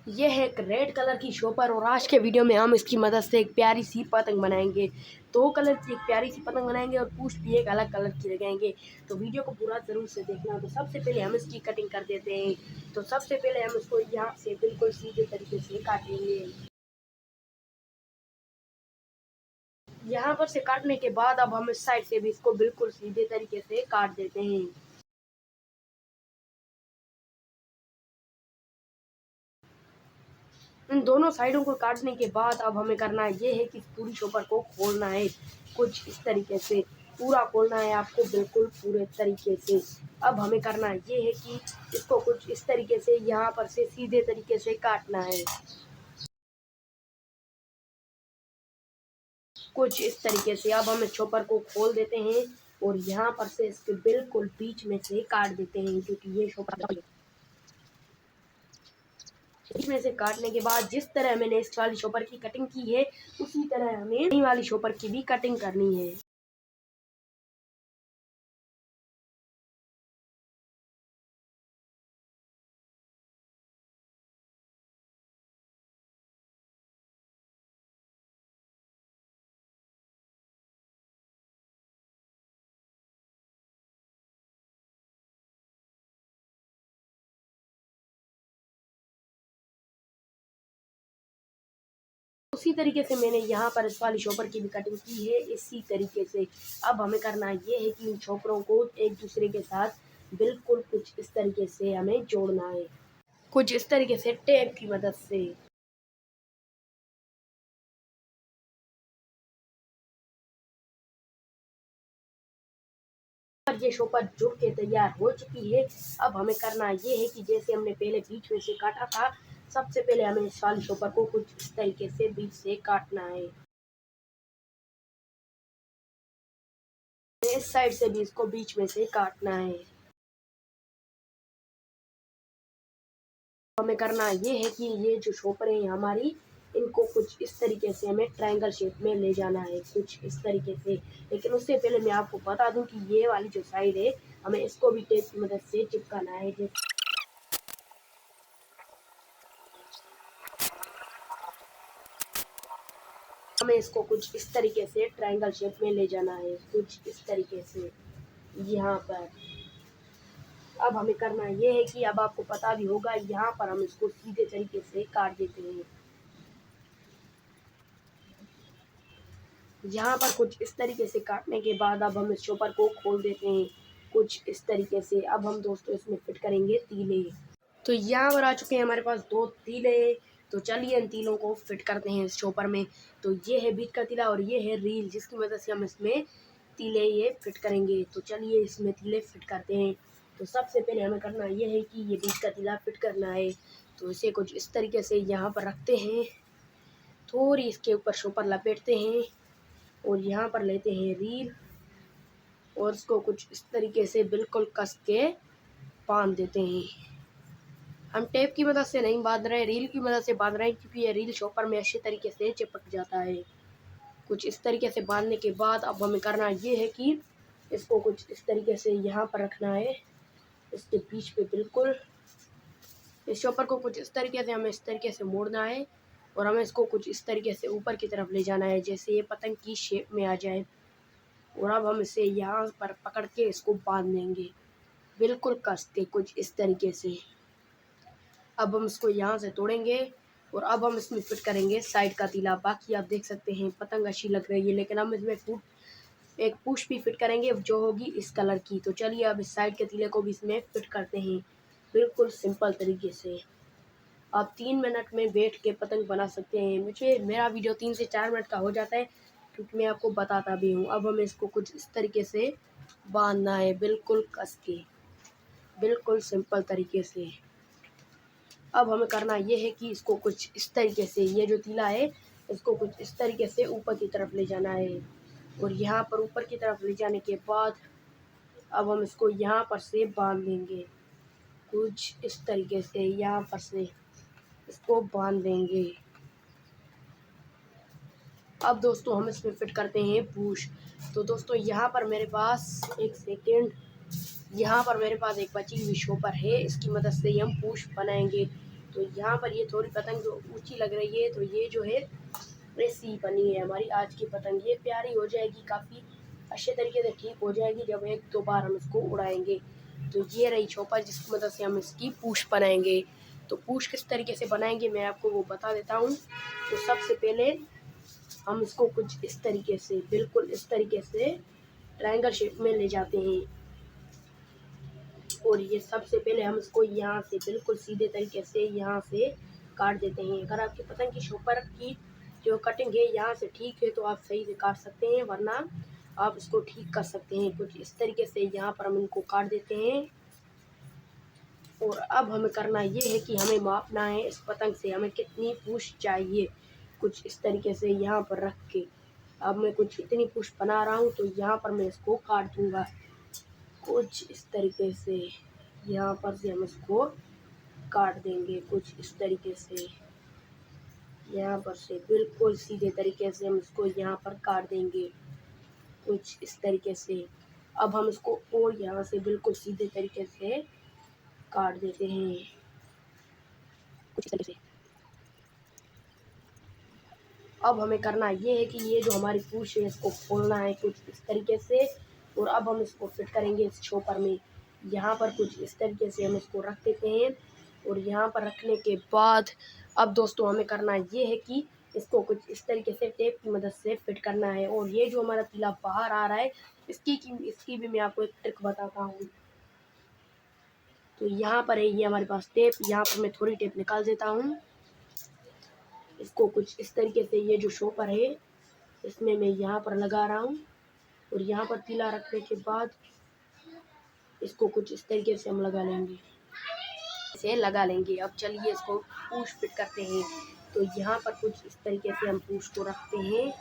ये है एक रेड कलर की शॉपर और आज के वीडियो में हम इसकी मदद से एक प्यारी सी पतंग बनाएंगे। 2 कलर की एक प्यारी सी पतंग बनाएंगे और पूंछ भी एक अलग कलर की लगाएंगे। तो वीडियो को पूरा ज़रूर से देखना। तो सबसे पहले हम इसकी कटिंग कर देते हैं। तो सबसे पहले हम इसको यहाँ से बिल्कुल सीधे तरीके से काटेंगे। यहाँ पर से काटने के बाद अब हम इस साइड से भी इसको बिल्कुल सीधे तरीके से काट देते हैं। इन दोनों साइडों को काटने के बाद अब हमें करना ये है कि पूरी शॉपर को खोलना है कुछ इस तरीके से। पूरा खोलना है आपको बिल्कुल पूरे तरीके से। अब हमें करना ये है कि इसको कुछ इस तरीके से यहाँ पर से सीधे तरीके से काटना है कुछ इस तरीके से। अब हम चॉपर को खोल देते हैं और यहाँ पर से इसके बिल्कुल बीच में से काट देते हैं, क्योंकि ये शॉपर बीच में से काटने के बाद जिस तरह मैंने इस वाली शॉपर की कटिंग की है उसी तरह हमें नई वाली शॉपर की भी कटिंग करनी है। उसी तरीके से मैंने यहाँ पर इस वाली शॉपर की भी कटिंग की है इसी तरीके से। अब हमें करना ये है कि इन शॉपरों को एक दूसरे के साथ बिल्कुल कुछ इस तरीके से हमें जोड़ना है, कुछ इस तरीके से टेप की मदद से। और ये शॉपर जुड़ के तैयार हो चुकी है। अब हमें करना ये है कि जैसे हमने पहले बीच में से काटा था, सबसे पहले हमें इस वाली शॉपर को कुछ इस तरीके से बीच से काटना है। इस साइड से भी इसको बीच में से काटना है। हमें करना ये है कि ये जो शॉपर है हमारी, इनको कुछ इस तरीके से हमें ट्रायंगल शेप में ले जाना है कुछ इस तरीके से। लेकिन उससे पहले मैं आपको बता दूं कि ये वाली जो साइड है हमें इसको भी टेप की मदद से चिपकाना है। हमें इसको कुछ इस तरीके से ट्रायंगल शेप में ले जाना है कुछ इस तरीके से यहाँ पर। अब हमें करना ये है कि अब आपको पता भी होगा, यहाँ पर हम इसको सीधे तरीके से काट देते हैं। यहाँ पर कुछ इस तरीके से काटने के बाद अब हम इस शॉपर को खोल देते हैं कुछ इस तरीके से। अब हम दोस्तों इसमें फिट करेंगे तीले। तो यहाँ पर आ चुके हैं हमारे पास 2 तीले। तो चलिए इन तीलों को फिट करते हैं इस शॉपर में। तो ये है बीच का तीला और ये है रील, जिसकी मदद से हम इसमें तीले ये फिट करेंगे। तो चलिए इसमें तीले फिट करते हैं। तो सबसे पहले हमें करना ये है कि ये बीच का तीला फिट करना है। तो इसे कुछ इस तरीके से यहाँ पर रखते हैं, थोड़ी इसके ऊपर शॉपर लपेटते हैं और यहाँ पर लेते हैं रील और इसको कुछ इस तरीके से बिल्कुल कस के बांध देते हैं। हम टेप की मदद से नहीं बांध रहे, रील की मदद से बांध रहे हैं, क्योंकि ये रील शॉपर में अच्छे तरीके से चिपक जाता है। कुछ इस तरीके से बांधने के बाद अब हमें करना ये है कि इसको कुछ इस तरीके से यहाँ पर रखना है, इसके बीच पे बिल्कुल। इस शॉपर को कुछ इस तरीके से हमें इस तरीके से मोड़ना है और हमें इसको कुछ इस तरीके से ऊपर की तरफ ले जाना है, जैसे ये पतंग की शेप में आ जाए। और अब हम इसे यहाँ पर पकड़ के इसको बांध देंगे बिल्कुल कस के कुछ इस तरीके से। अब हम इसको यहाँ से तोड़ेंगे और अब हम इसमें फिट करेंगे साइड का तीला। बाकी आप देख सकते हैं पतंग अच्छी लग रही है, लेकिन हम इसमें एक पुश भी फिट करेंगे जो होगी इस कलर की। तो चलिए अब इस साइड के तीले को भी इसमें फिट करते हैं बिल्कुल सिंपल तरीके से। आप 3 मिनट में बैठ के पतंग बना सकते हैं। मेरा वीडियो 3 से 4 मिनट का हो जाता है, क्योंकि मैं आपको बताता भी हूँ। अब हमें इसको कुछ इस तरीके से बांधना है बिल्कुल कस के, बिल्कुल सिंपल तरीके से। अब हमें करना ये है कि इसको कुछ इस तरीके से, ये जो तीला है इसको कुछ इस तरीके से ऊपर की तरफ ले जाना है। और यहाँ पर ऊपर की तरफ ले जाने के बाद अब हम इसको यहाँ पर से बांध देंगे कुछ इस तरीके से। यहाँ पर से इसको बांध देंगे। अब दोस्तों हम इसमें फिट करते हैं पूछ। तो दोस्तों यहाँ पर मेरे पास एक सेकेंड, यहाँ पर मेरे पास एक बची हुई शॉपर है, इसकी मदद से हम पूछ बनाएंगे। तो यहाँ पर ये थोड़ी पतंग जो ऊंची लग रही है, तो ये जो है ऐसी बनी है हमारी आज की पतंग। ये प्यारी हो जाएगी, काफ़ी अच्छे तरीके से ठीक हो जाएगी जब एक दो बार हम इसको उड़ाएंगे। तो ये रही चोपर जिसकी मदद से हम इसकी पूँछ बनाएंगे। तो पूँछ किस तरीके से बनाएंगे मैं आपको वो बता देता हूँ। तो सबसे पहले हम इसको कुछ इस तरीके से, बिल्कुल इस तरीके से ट्रायंगल शेप में ले जाते हैं और ये सबसे पहले हम इसको यहाँ से बिल्कुल सीधे तरीके से यहाँ से काट देते हैं। अगर आपकी पतंग की शोपर की जो कटिंग है यहाँ से ठीक है तो आप सही से काट सकते हैं, वरना आप इसको ठीक कर सकते हैं। कुछ इस तरीके से यहाँ पर हम इनको काट देते हैं। और अब हमें करना ये है कि हमें मापना है इस पतंग से हमें कितनी पूँछ चाहिए। कुछ इस तरीके से यहाँ पर रख के अब मैं कुछ इतनी पूँछ बना रहा हूँ, तो यहाँ पर मैं इसको काट दूँगा कुछ इस तरीके से। यहाँ पर से हम इसको काट देंगे कुछ इस तरीके से। यहाँ पर से बिल्कुल सीधे तरीके से हम इसको यहाँ पर काट देंगे कुछ इस तरीके से। अब हम इसको और यहाँ से बिल्कुल सीधे तरीके से काट देते हैं कुछ इस तरीके से। अब हमें करना ये है कि ये जो हमारी पूँछ है इसको खोलना है कुछ इस तरीके से। और अब हम इसको फिट करेंगे इस चोपर में। यहाँ पर कुछ इस तरीके से हम इसको रख देते हैं और यहाँ पर रखने के बाद अब दोस्तों हमें करना ये है कि इसको कुछ इस तरीके से टेप की मदद से फिट करना है। और ये जो हमारा तीला बाहर आ रहा है इसकी भी मैं आपको एक ट्रिक बताता हूँ। तो यहाँ पर है ये हमारे पास टेप, यहाँ पर मैं थोड़ी टेप निकाल देता हूँ। इसको कुछ इस तरीके से ये जो शोपर है इसमें मैं यहाँ पर लगा रहा हूँ और यहाँ पर तीला रखने के बाद इसको कुछ इस तरीके से हम लगा लेंगे, इसे लगा लेंगे। अब चलिए इसको पूँछ फिट करते हैं। तो यहाँ पर कुछ इस तरीके से हम पूँछ को रखते हैं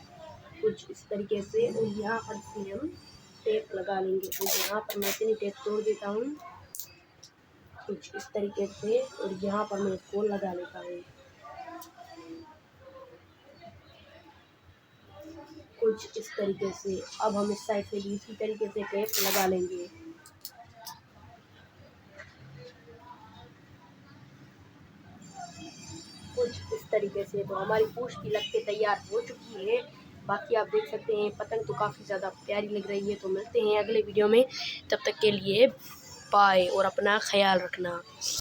कुछ इस तरीके से और यहाँ पर से हम टेप लगा लेंगे। तो यहाँ पर मैं इतनी टेप तोड़ देता हूँ कुछ इस तरीके से और यहाँ पर मैं इसको लगा लेता हूँ कुछ इस तरीके से। अब हम इस साइड से भी इसी तरीके से टेप लगा लेंगे कुछ इस तरीके से। तो हमारी पूँछ भी लग के तैयार हो चुकी है। बाकी आप देख सकते हैं पतंग तो काफ़ी ज़्यादा प्यारी लग रही है। तो मिलते हैं अगले वीडियो में, तब तक के लिए बाय और अपना ख्याल रखना।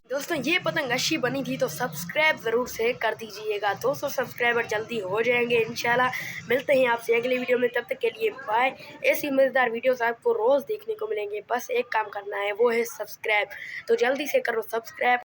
दोस्तों ये पतंग अच्छी बनी थी तो सब्सक्राइब ज़रूर से कर दीजिएगा। 200 सब्सक्राइबर जल्दी हो जाएंगे इंशाल्लाह। मिलते हैं आपसे अगले वीडियो में, तब तक के लिए बाय। ऐसी मज़ेदार वीडियोस आपको रोज़ देखने को मिलेंगे, बस एक काम करना है वो है सब्सक्राइब। तो जल्दी से करो सब्सक्राइब।